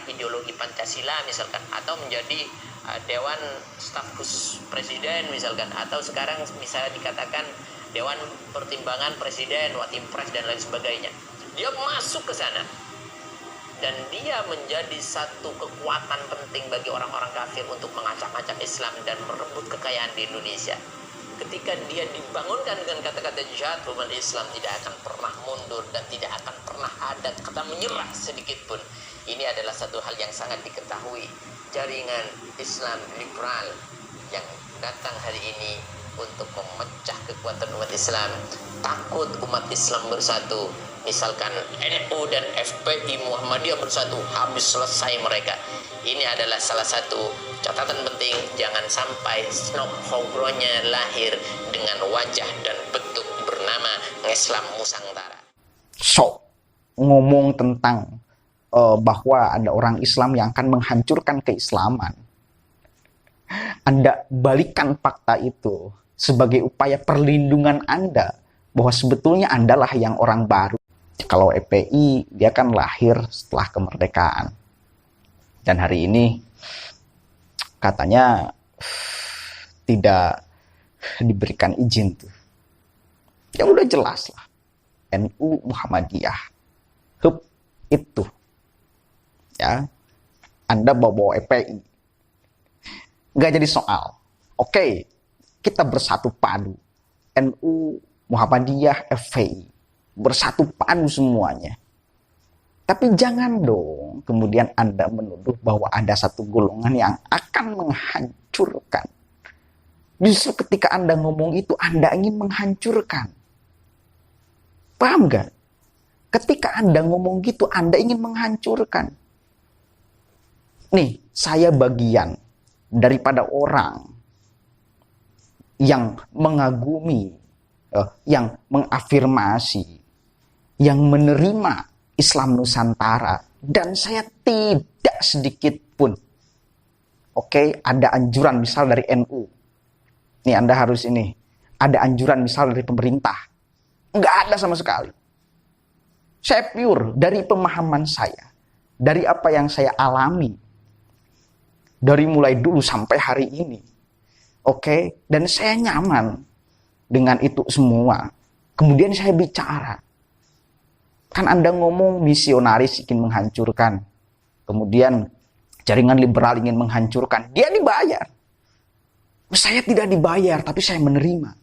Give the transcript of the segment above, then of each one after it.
ideologi Pancasila misalkan, atau menjadi Dewan Staf Khusus Presiden misalkan, atau sekarang misalnya dikatakan Dewan Pertimbangan Presiden, Watimpres dan lain sebagainya. Dia masuk ke sana dan dia menjadi satu kekuatan penting bagi orang-orang kafir untuk mengacak-acak Islam dan merebut kekayaan di Indonesia. Ketika dia dibangunkan dengan kata-kata jihad, umat Islam tidak akan pernah mundur dan tidak akan pernah ada kata menyerah sedikit pun. Ini adalah satu hal yang sangat diketahui. Jaringan Islam liberal yang datang hari ini untuk memecah kekuatan umat Islam, takut umat Islam bersatu. Misalkan NU dan FPI Muhammadiyah bersatu, habis selesai mereka. Ini adalah salah satu catatan penting, jangan sampai Snok Hogronya lahir dengan wajah dan bentuk bernama Islam Nusantara. So, ngomong tentang bahwa ada orang Islam yang akan menghancurkan keislaman. Anda balikan fakta itu sebagai upaya perlindungan Anda bahwa sebetulnya Anda lah yang orang baru. Kalau FPI, dia kan lahir setelah kemerdekaan. Dan hari ini katanya tidak diberikan izin tuh. Ya udah jelas lah. NU Muhammadiyah. Hup, itu. Ya. Anda bawa FPI. Nggak jadi soal. Oke, kita bersatu padu. NU Muhammadiyah, FPI. Bersatu padu semuanya. Tapi jangan dong kemudian Anda menuduh bahwa ada satu golongan yang akan menghancurkan. Justru ketika Anda ngomong itu, Anda ingin menghancurkan. Paham gak? Ketika Anda ngomong gitu, Anda ingin menghancurkan. Nih, saya bagian daripada orang yang mengagumi, yang mengafirmasi, yang menerima Islam Nusantara, dan saya tidak sedikit pun, ada anjuran misal dari NU, nih Anda harus ini, ada anjuran misal dari pemerintah, nggak ada sama sekali. Saya pure dari pemahaman saya, dari apa yang saya alami, dari mulai dulu sampai hari ini, dan saya nyaman dengan itu semua. Kemudian saya bicara. Kan Anda ngomong misionaris ingin menghancurkan. Kemudian jaringan liberal ingin menghancurkan. Dia dibayar. Saya tidak dibayar, tapi saya menerima.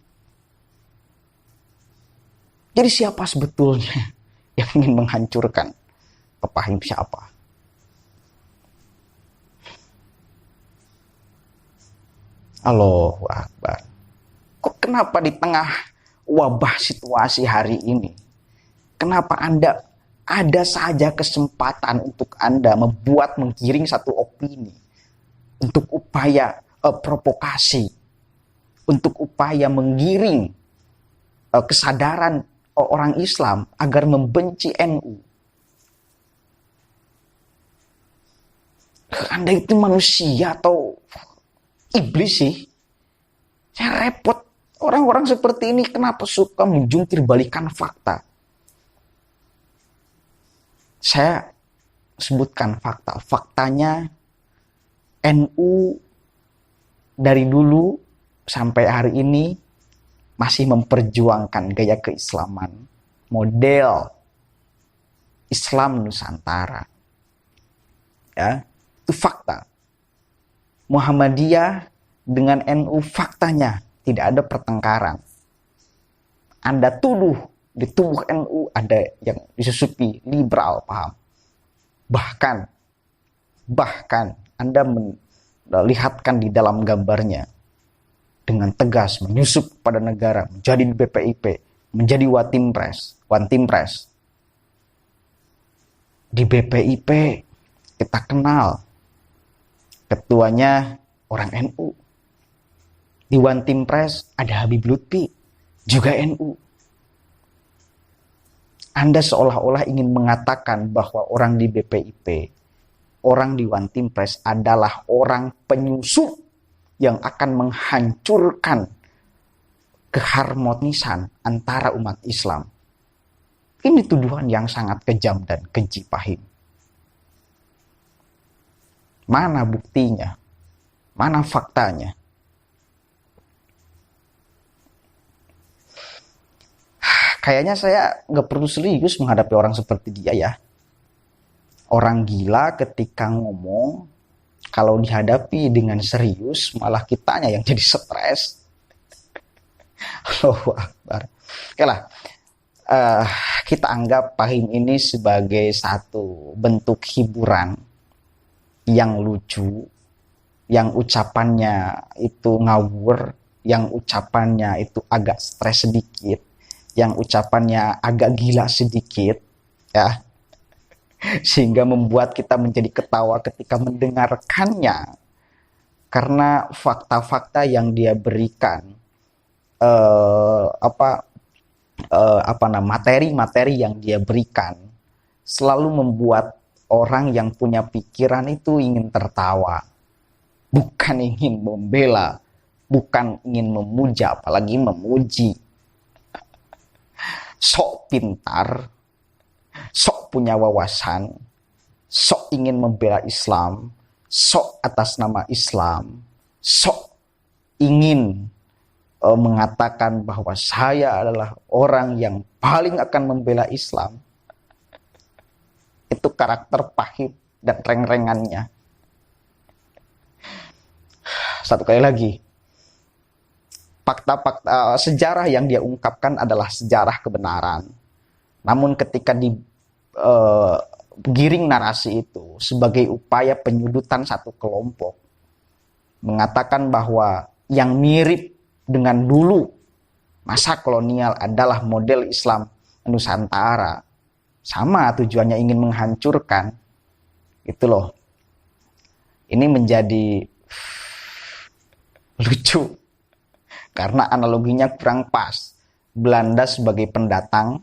Jadi siapa sebetulnya yang ingin menghancurkan kepahim siapa? Allahu Akbar. Kok kenapa di tengah wabah situasi hari ini, kenapa Anda ada saja kesempatan untuk Anda menggiring satu opini, untuk upaya provokasi, untuk upaya menggiring kesadaran orang Islam agar membenci NU. Anda itu manusia atau iblis sih? Saya repot. Orang-orang seperti ini kenapa suka menjungkir balikan fakta? Saya sebutkan fakta. Faktanya NU dari dulu sampai hari ini masih memperjuangkan gaya keislaman, model Islam Nusantara. Ya, itu fakta. Muhammadiyah dengan NU faktanya tidak ada pertengkaran. Anda tuduh di tubuh NU ada yang disusupi liberal, paham? Bahkan Anda melihatkan di dalam gambarnya dengan tegas menyusup pada negara, menjadi BPIP, menjadi Wantimpres. Di BPIP kita kenal ketuanya orang NU. Di Wantimpres ada Habib Lutfi, juga NU. Anda seolah-olah ingin mengatakan bahwa orang di BPIP, orang di Wantimpres adalah orang penyusup yang akan menghancurkan keharmonisan antara umat Islam. Ini tuduhan yang sangat kejam dan keji pahim. Mana buktinya? Mana faktanya? Kayaknya saya nggak perlu serius menghadapi orang seperti dia ya. Orang gila ketika ngomong, kalau dihadapi dengan serius, malah kitanya yang jadi stres. Allahu Akbar. Oke lah, kita anggap pahing ini sebagai satu bentuk hiburan yang lucu, yang ucapannya itu ngawur, yang ucapannya itu agak stres sedikit, yang ucapannya agak gila sedikit, ya, sehingga membuat kita menjadi ketawa ketika mendengarkannya, karena fakta-fakta yang dia berikan, materi-materi yang dia berikan selalu membuat orang yang punya pikiran itu ingin tertawa, bukan ingin membela, bukan ingin memuja, apalagi memuji. Sok pintar, sok punya wawasan, sok ingin membela Islam, sok atas nama Islam, sok ingin mengatakan bahwa saya adalah orang yang paling akan membela Islam. Itu karakter pahit dan reng-rengannya. Satu kali lagi, fakta-fakta sejarah yang dia ungkapkan adalah sejarah kebenaran. Namun ketika giring narasi itu sebagai upaya penyudutan satu kelompok, mengatakan bahwa yang mirip dengan dulu masa kolonial adalah model Islam Nusantara, sama tujuannya ingin menghancurkan, itu loh. Ini menjadi lucu karena analoginya kurang pas. Belanda sebagai pendatang,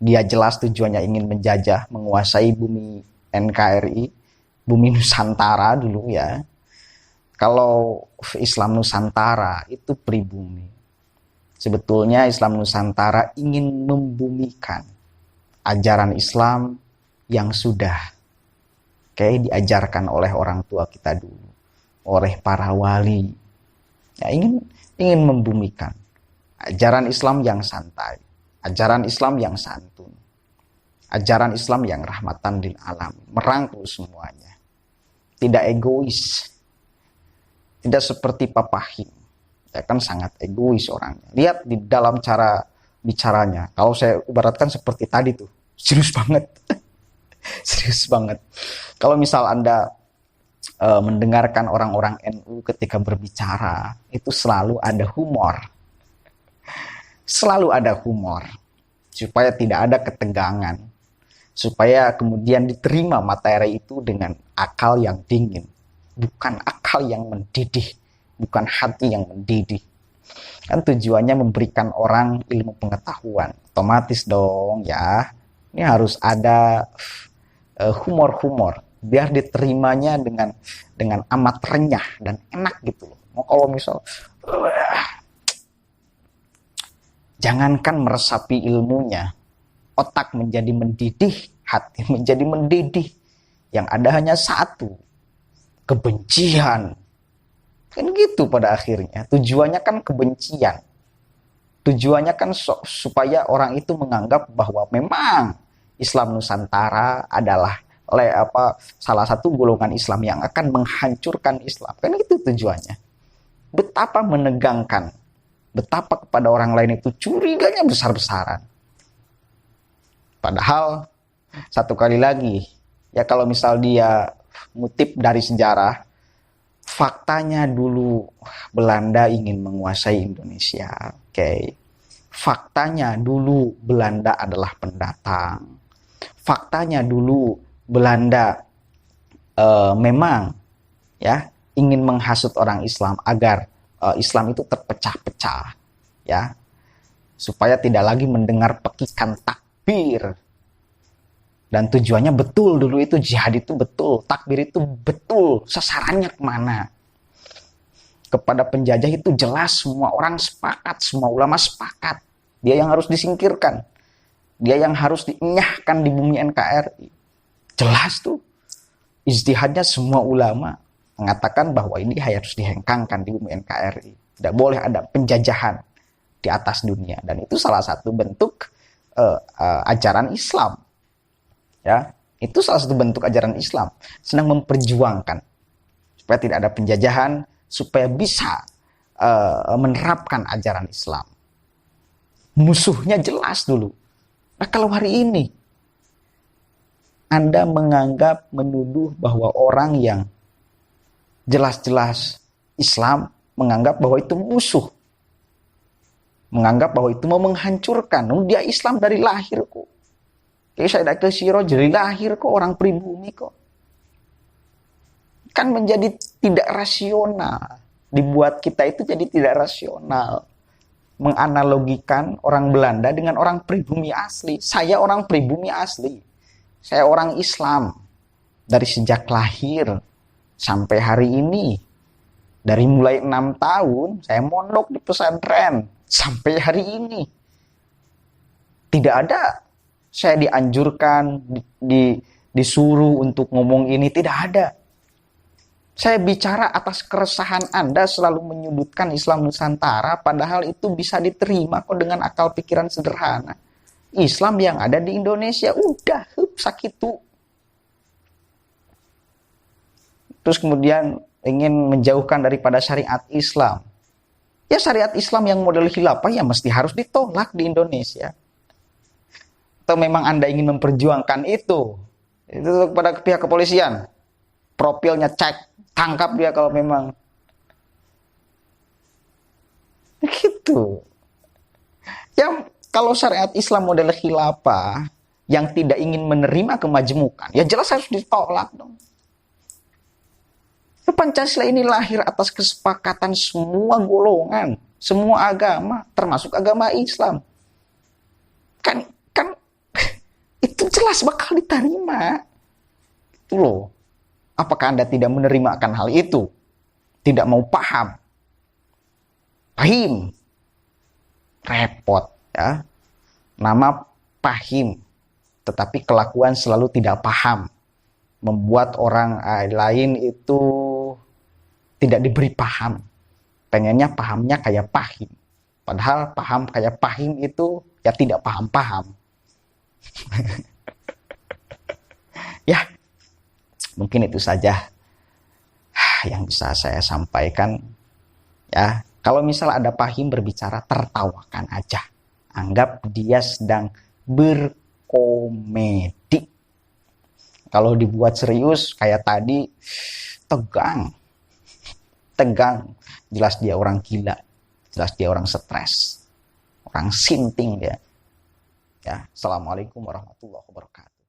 dia jelas tujuannya ingin menjajah, menguasai bumi NKRI, bumi Nusantara dulu ya. Kalau Islam Nusantara itu pribumi. Sebetulnya Islam Nusantara ingin membumikan ajaran Islam yang sudah kayak diajarkan oleh orang tua kita dulu, oleh para wali. Ya, ingin membumikan ajaran Islam yang santai, ajaran Islam yang santun, ajaran Islam yang rahmatan lil alamin, merangkul semuanya, tidak egois, tidak seperti Papahing, ya kan sangat egois orangnya. Lihat di dalam cara bicaranya, kalau saya ibaratkan seperti tadi tuh, serius banget, serius banget. Kalau misal Anda mendengarkan orang-orang NU ketika berbicara, itu selalu ada humor. Selalu ada humor. Supaya tidak ada ketegangan. Supaya kemudian diterima materi itu dengan akal yang dingin. Bukan akal yang mendidih. Bukan hati yang mendidih. Kan tujuannya memberikan orang ilmu pengetahuan. Otomatis dong ya. Ini harus ada humor-humor. Biar diterimanya dengan amat renyah dan enak gitu loh. Kalau misal jangankan meresapi ilmunya, otak menjadi mendidih, hati menjadi mendidih. Yang ada hanya satu, kebencian. Kan gitu pada akhirnya. Tujuannya kan kebencian. Tujuannya kan supaya orang itu menganggap bahwa memang Islam Nusantara adalah salah satu golongan Islam yang akan menghancurkan Islam. Kan itu tujuannya. Betapa menegangkan. Betapa kepada orang lain itu curiganya besar-besaran. Padahal satu kali lagi, ya kalau misal dia ngutip dari sejarah, faktanya dulu Belanda ingin menguasai Indonesia. Oke. Faktanya dulu Belanda adalah pendatang. Faktanya dulu Belanda memang ya ingin menghasut orang Islam agar Islam itu terpecah-pecah, ya, supaya tidak lagi mendengar pekikan takbir. Dan tujuannya betul dulu itu jihad itu betul, takbir itu betul, sasarannya kemana? Kepada penjajah itu jelas, semua orang sepakat, semua ulama sepakat, dia yang harus disingkirkan, dia yang harus dienyahkan di bumi NKRI. Jelas tuh, ijtihadnya semua ulama mengatakan bahwa ini harus dihengkangkan di bumi NKRI. Tidak boleh ada penjajahan di atas dunia. Dan itu salah satu bentuk ajaran Islam. Ya, itu salah satu bentuk ajaran Islam. Sedang memperjuangkan supaya tidak ada penjajahan, supaya bisa menerapkan ajaran Islam. Musuhnya jelas dulu. Nah, kalau hari ini Anda menganggap, menuduh bahwa orang yang jelas-jelas Islam menganggap bahwa itu musuh, menganggap bahwa itu mau menghancurkan. Dia Islam dari lahir kok. Kayak saya dari Siro dari lahir kok, orang pribumi kok. Kan menjadi tidak rasional. Dibuat kita itu jadi tidak rasional. Menganalogikan orang Belanda dengan orang pribumi asli. Saya orang pribumi asli. Saya orang Islam. Dari sejak lahir sampai hari ini. Dari mulai 6 tahun saya mondok di pesantren. Sampai hari ini. Tidak ada saya dianjurkan, disuruh untuk ngomong ini. Tidak ada. Saya bicara atas keresahan Anda selalu menyudutkan Islam Nusantara, padahal itu bisa diterima kok dengan akal pikiran sederhana. Islam yang ada di Indonesia, udah, sakitu. Terus kemudian ingin menjauhkan daripada syariat Islam. Ya syariat Islam yang model khilafah ya mesti harus ditolak di Indonesia. Atau memang Anda ingin memperjuangkan itu kepada pihak kepolisian. Profilnya cek. Tangkap dia kalau memang gitu. Ya kalau syariat Islam model khilafah yang tidak ingin menerima kemajmukan, ya jelas harus ditolak dong. Pancasila ini lahir atas kesepakatan semua golongan, semua agama, termasuk agama Islam. Kan itu jelas bakal diterima. Itu loh. Apakah Anda tidak menerima akan hal itu? Tidak mau paham? Pahim. Repot ya. Nama pahim. Tetapi kelakuan selalu tidak paham. Membuat orang lain itu tidak diberi paham. Pengennya pahamnya kayak pahim. Padahal paham kayak pahim itu ya tidak paham-paham. Ya. Mungkin itu saja yang bisa saya sampaikan. Ya, kalau misalnya ada pahim berbicara, tertawakan aja. Anggap dia sedang berkomedi. Kalau dibuat serius kayak tadi, tegang. Jelas dia orang gila. Jelas dia orang stres. Orang sinting dia. Ya, Assalamualaikum warahmatullahi wabarakatuh.